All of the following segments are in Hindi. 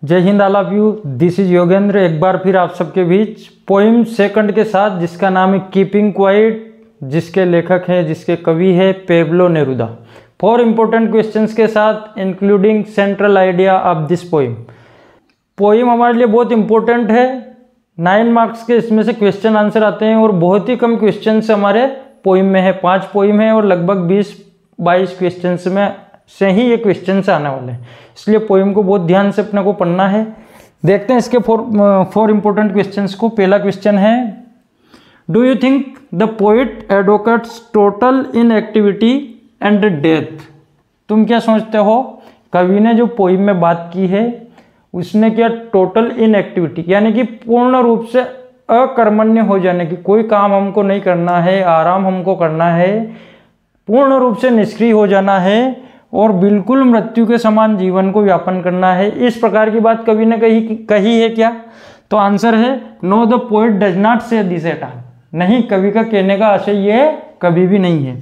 जय Hind all of you, this is Yogendra. एक बार फिर आप सबके बीच पोइम सेकंड के साथ, जिसका नाम है कीपिंग क्वाइट, जिसके लेखक हैं, जिसके कवि है पेब्लो नेरुदा। 4 इंपॉर्टेंट क्वेश्चंस के साथ including central idea of this poem. Poem हमारे लिए बहुत इंपॉर्टेंट है। 9 मार्क्स के इसमें से क्वेश्चन आंसर आते हैं और बहुत ही कम क्वेश्चन हमारे पोइम में है। 5 पोइम है और लगभग 20-22 क्वेश्चन में से ही ये क्वेश्चन आने वाले हैं, इसलिए पोइम को बहुत ध्यान से अपने को पढ़ना है। देखते हैं इसके 4 इंपॉर्टेंट क्वेश्चंस को। पहला क्वेश्चन है, do you think the poet advocates total inactivity and death? तुम क्या सोचते हो, कवि ने जो पोइम में बात की है उसने क्या टोटल इनएक्टिविटी यानी कि पूर्ण रूप से अकर्मण्य हो जाने की, कोई काम हमको नहीं करना है, आराम हमको करना है, पूर्ण रूप से निष्क्रिय हो जाना है और बिल्कुल मृत्यु के समान जीवन को व्यापन करना है, इस प्रकार की बात कवि ने कही है क्या? तो आंसर है no, the poet does not say this at all. नहीं, कवि का कहने का आशय ये कभी भी नहीं है।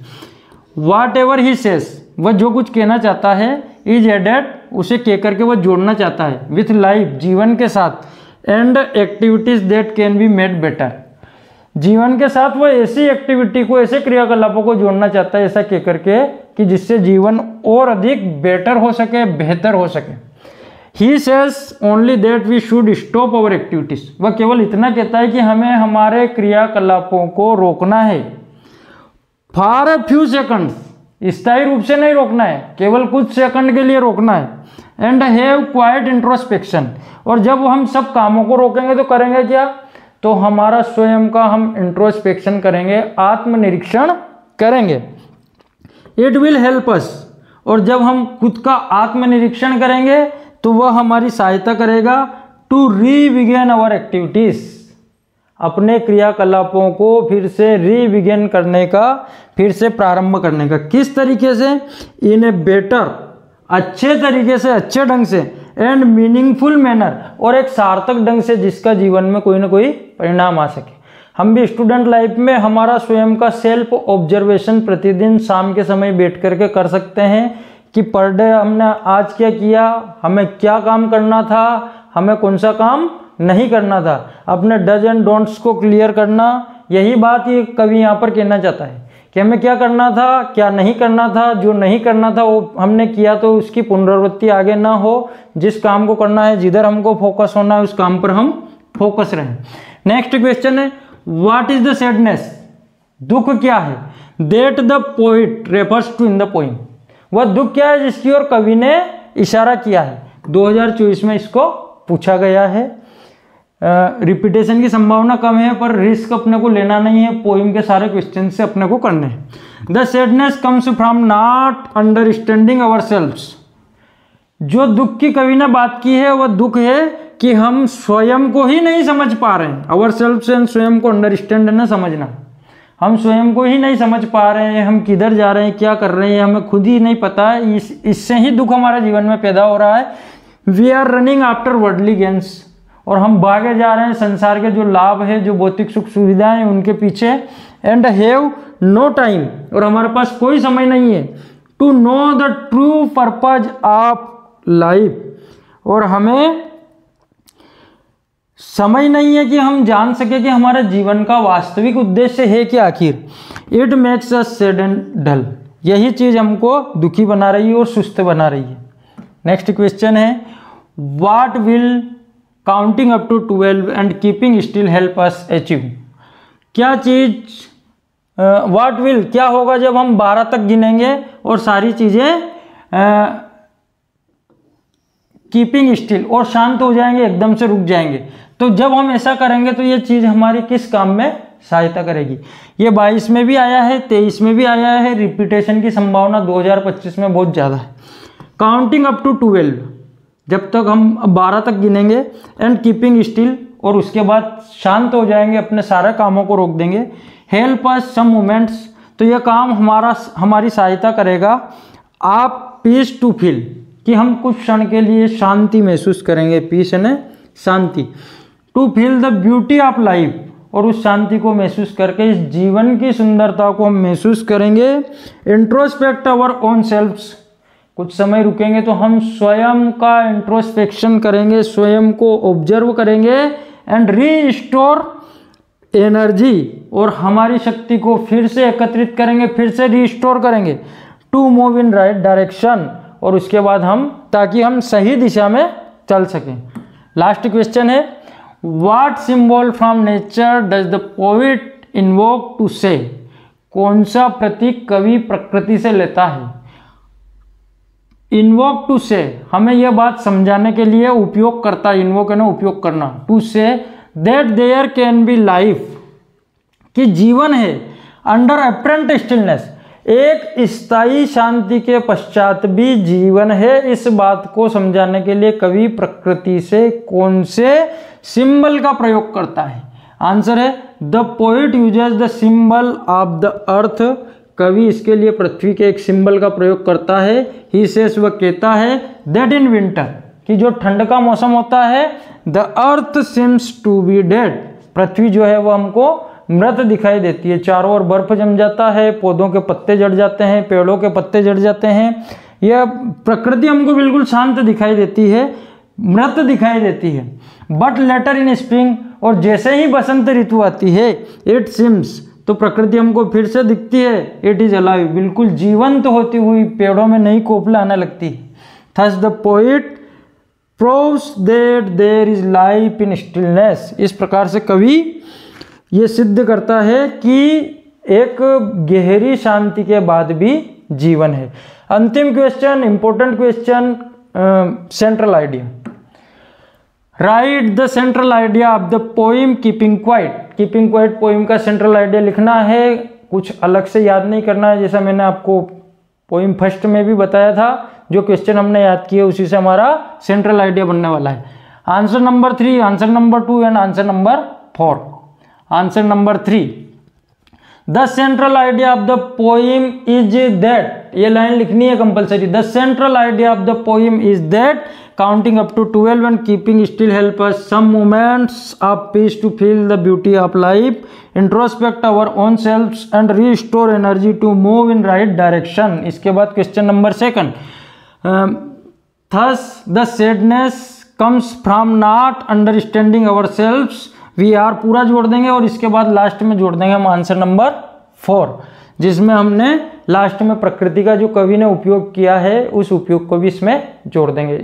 वाट एवर ही सेज, वह जो कुछ कहना चाहता है, इज एडेड, उसे कह करके वह जोड़ना चाहता है, विथ लाइफ, जीवन के साथ, and activities that can be made better, जीवन के साथ वह ऐसी एक्टिविटी को, ऐसे क्रियाकलापों को जोड़ना चाहता है, ऐसा कह करके कि जिससे जीवन और अधिक बेटर हो सके, बेहतर हो सके। He says only that we should stop our activities, वह केवल इतना कहता है कि हमें हमारे क्रियाकलापों को रोकना है। फॉर अ फ्यू सेकंड्स, स्थायी रूप से नहीं रोकना है, केवल कुछ सेकंड के लिए रोकना है। एंड हैव क्वाइट इंट्रोस्पेक्शन, और जब हम सब कामों को रोकेंगे तो करेंगे क्या? तो हमारा स्वयं का हम इंट्रोस्पेक्शन करेंगे, आत्मनिरीक्षण करेंगे। इट विल हेल्प अस, और जब हम खुद का आत्मनिरीक्षण करेंगे तो वह हमारी सहायता करेगा टू रीबिगिन आवर एक्टिविटीज, अपने क्रियाकलापों को फिर से रीबिगिन करने का, फिर से प्रारंभ करने का। किस तरीके से? इन ए बेटर, अच्छे तरीके से, अच्छे ढंग से, एंड मीनिंगफुल मैनर, और एक सार्थक ढंग से, जिसका जीवन में कोई ना कोई परिणाम आ सके। हम भी स्टूडेंट लाइफ में हमारा स्वयं का सेल्फ ऑब्जर्वेशन प्रतिदिन शाम के समय बैठ करके कर सकते हैं कि पर डे हमने आज क्या किया, हमें क्या काम करना था, हमें कौन सा काम नहीं करना था, अपने डज एंड डोंट्स को क्लियर करना। यही बात ये कवि यहाँ पर कहना चाहता है कि हमें क्या करना था, क्या नहीं करना था। जो नहीं करना था वो हमने किया तो उसकी पुनरावृत्ति आगे ना हो। जिस काम को करना है, जिधर हमको फोकस होना है, उस काम पर हम फोकस रहें। नेक्स्ट क्वेश्चन है, व्हाट इज द सैडनेस? दुख क्या है? That the poet refers to in the poem, वह दुख क्या है जिसकी ओर कवि ने इशारा किया है। 2024 में इसको पूछा गया है। रिपीटेशन की संभावना कम है, पर रिस्क अपने को लेना नहीं है, पोइम के सारे क्वेश्चन से अपने को करने हैं। The sadness comes from not understanding ourselves, जो दुख की कवि ने बात की है वह दुख है कि हम स्वयं को ही नहीं समझ पा रहे हैं। आवरसेल्व्स एंड स्वयं को अंडरस्टैंड न समझना, हम स्वयं को ही नहीं समझ पा रहे हैं, हम किधर जा रहे हैं, क्या कर रहे हैं, हमें खुद ही नहीं पता है। इससे ही दुख हमारे जीवन में पैदा हो रहा है। We are running after worldly gains, और हम भागे जा रहे हैं संसार के जो लाभ है, जो भौतिक सुख सुविधाएं हैं, उनके पीछे। एंड हैव नो टाइम, और हमारे पास कोई समय नहीं है, to know the true purpose of life, और हमें समय नहीं है कि हम जान सके कि हमारे जीवन का वास्तविक उद्देश्य है क्या आखिर। It makes us sad and dull, यही चीज हमको दुखी बना रही है और सुस्त बना रही है। नेक्स्ट क्वेश्चन है, what will counting up to 12 and keeping still help us achieve? क्या चीज, व्हाट विल, क्या होगा जब हम 12 तक गिनेंगे और सारी चीजें कीपिंग स्टिल, और शांत हो जाएंगे, एकदम से रुक जाएंगे। तो जब हम ऐसा करेंगे तो ये चीज हमारी किस काम में सहायता करेगी? ये 22 में भी आया है, 23 में भी आया है। रिपीटेशन की संभावना 2025 में बहुत ज्यादा है। काउंटिंग अप टू 12, जब तक हम 12 तक गिनेंगे, एंड कीपिंग स्टिल, और उसके बाद शांत हो जाएंगे, अपने सारे कामों को रोक देंगे। हेल्प अस सम मोमेंट्स, तो यह काम हमारी सहायता करेगा। आप पीस टू फील, कि हम कुछ क्षण के लिए शांति महसूस करेंगे। पीस है शांति। To feel the beauty of life, और उस शांति को महसूस करके इस जीवन की सुंदरता को हम महसूस करेंगे। इंट्रोस्पेक्ट अवर ओन सेल्फ्स, कुछ समय रुकेंगे तो हम स्वयं का इंट्रोस्पेक्शन करेंगे, स्वयं को ऑब्जर्व करेंगे एंड रीस्टोर एनर्जी, और हमारी शक्ति को फिर से एकत्रित करेंगे, फिर से रीस्टोर करेंगे to move in right direction, और उसके बाद हम ताकि हम सही दिशा में चल सकें। लास्ट क्वेश्चन है, what symbol from nature does the poet invoke to say, कौन सा प्रतीक कवि प्रकृति से लेता है। इन्वोक टू से हमें यह बात समझाने के लिए उपयोग करता है, इन्वोक है ना उपयोग करना, to say that there can be life, कि जीवन है, अंडर अपरेंट स्टिलनेस, एक स्थायी शांति के पश्चात भी जीवन है। इस बात को समझाने के लिए कवि प्रकृति से कौन से सिंबल का प्रयोग करता है। आंसर है the poet uses the symbol of the earth, कवि इसके लिए पृथ्वी के एक सिंबल का प्रयोग करता है। ही सेस, वह कहता है दैट इन विंटर, कि जो ठंड का मौसम होता है, the earth seems to be dead, पृथ्वी जो है वो हमको मृत दिखाई देती है, चारों ओर बर्फ जम जाता है, पौधों के पत्ते झड़ जाते हैं, पेड़ों के पत्ते झड़ जाते हैं, यह प्रकृति हमको बिल्कुल शांत दिखाई देती है, मृत दिखाई देती है। बट लेटर इन स्प्रिंग, और जैसे ही बसंत ऋतु आती है, इट सिम्स, तो प्रकृति हमको फिर से दिखती है, इट इज अलाइव, बिल्कुल जीवंत होती हुई, पेड़ों में नई कोपला आने लगती है। Thus the poet proves that there is life in stillness, इस प्रकार से कवि ये सिद्ध करता है कि एक गहरी शांति के बाद भी जीवन है। अंतिम question, important question, central idea. Right the central idea of the poem keeping quiet, keeping quiet poem का सेंट्रल आइडिया लिखना है, कुछ अलग से याद नहीं करना है, जैसा मैंने आपको पोइम फर्स्ट में भी बताया था, जो क्वेश्चन हमने याद किए उसी से हमारा सेंट्रल आइडिया बनने वाला है। Answer number 3, answer number 2 and answer number 4। Answer number 3, the central idea of the poem is that, ये लाइन लिखनी है compulsory, the central idea of the poem is that counting up to 12 and keeping still help us some moments of peace to feel the beauty of life, introspect our own selfs and restore energy to move in right direction. इसके बाद question number 2, thus the sadness comes from not understanding our selfs, we are पूरा जोड़ देंगे और इसके बाद लास्ट में जोड़ देंगे हम आंसर नंबर 4, जिसमें हमने लास्ट में प्रकृति का जो कवि ने उपयोग किया है उस उपयोग को भी इसमें जोड़ देंगे।